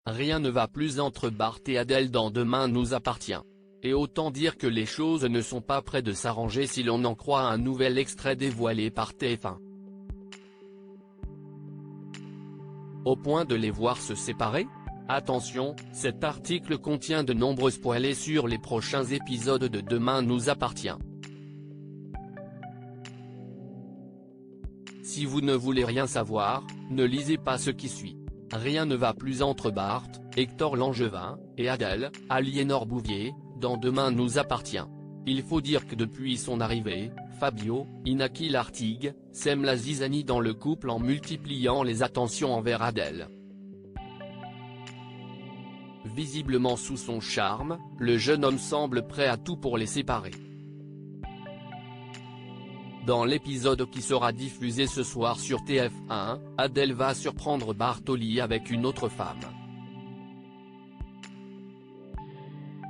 Rien ne va plus entre Bart et Adèle dans Demain nous appartient. Et autant dire que les choses ne sont pas près de s'arranger si l'on en croit un nouvel extrait dévoilé par TF1. Au point de les voir se séparer ? Attention, cet article contient de nombreux spoilers sur les prochains épisodes de Demain nous appartient. Si vous ne voulez rien savoir, ne lisez pas ce qui suit. Rien ne va plus entre Bart, Hector Langevin, et Adèle, Aliénor Bouvier, dans Demain nous appartient. Il faut dire que depuis son arrivée, Fabio, Inaki Lartigue, sème la zizanie dans le couple en multipliant les attentions envers Adèle. Visiblement sous son charme, le jeune homme semble prêt à tout pour les séparer. Dans l'épisode qui sera diffusé ce soir sur TF1, Adèle va surprendre Bart au lit avec une autre femme.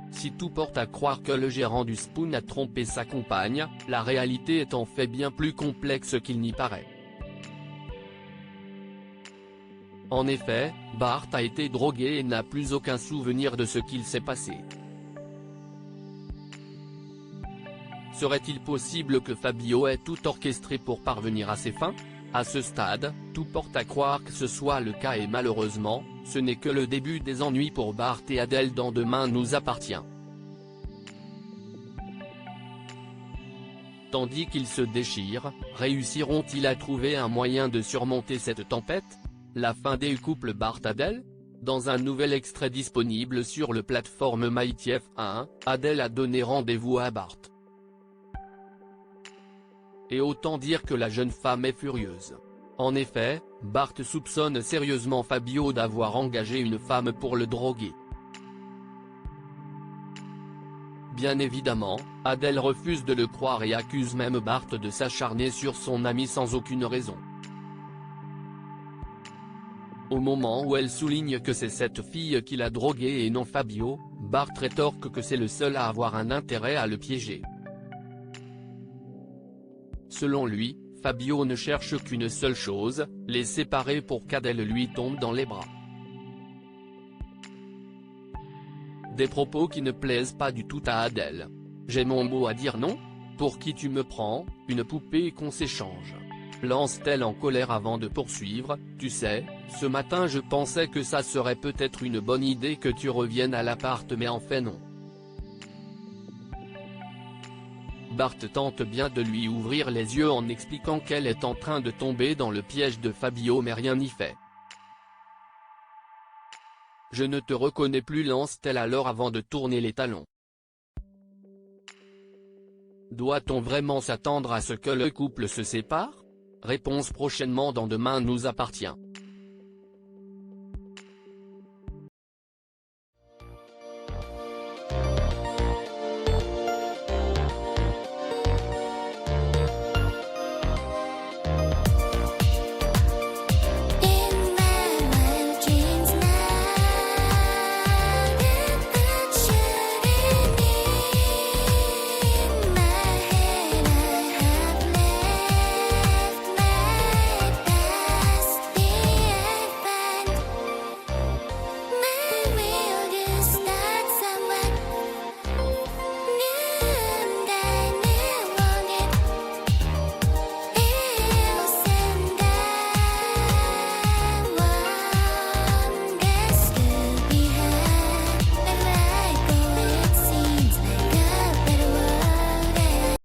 Si tout porte à croire que le gérant du Spoon a trompé sa compagne, la réalité est en fait bien plus complexe qu'il n'y paraît. En effet, Bart a été drogué et n'a plus aucun souvenir de ce qu'il s'est passé. Serait-il possible que Fabio ait tout orchestré pour parvenir à ses fins ? À ce stade, tout porte à croire que ce soit le cas et malheureusement, ce n'est que le début des ennuis pour Bart et Adèle dans Demain nous appartient. Tandis qu'ils se déchirent, réussiront-ils à trouver un moyen de surmonter cette tempête ? La fin des couples Bart-Adèle ? Dans un nouvel extrait disponible sur le plateforme MyTF1, Adèle a donné rendez-vous à Bart. Et autant dire que la jeune femme est furieuse. En effet, Bart soupçonne sérieusement Fabio d'avoir engagé une femme pour le droguer. Bien évidemment, Adèle refuse de le croire et accuse même Bart de s'acharner sur son ami sans aucune raison. Au moment où elle souligne que c'est cette fille qui l'a drogué et non Fabio, Bart rétorque que c'est le seul à avoir un intérêt à le piéger. Selon lui, Fabio ne cherche qu'une seule chose, les séparer pour qu'Adèle lui tombe dans les bras. Des propos qui ne plaisent pas du tout à Adèle. J'ai mon mot à dire non ? Pour qui tu me prends, une poupée qu'on s'échange ? Lance-t-elle en colère avant de poursuivre, tu sais, ce matin je pensais que ça serait peut-être une bonne idée que tu reviennes à l'appart mais en fait non. Bart tente bien de lui ouvrir les yeux en expliquant qu'elle est en train de tomber dans le piège de Fabio mais rien n'y fait. Je ne te reconnais plus lance-t-elle alors avant de tourner les talons. Doit-on vraiment s'attendre à ce que le couple se sépare ? Réponse prochainement dans Demain nous appartient.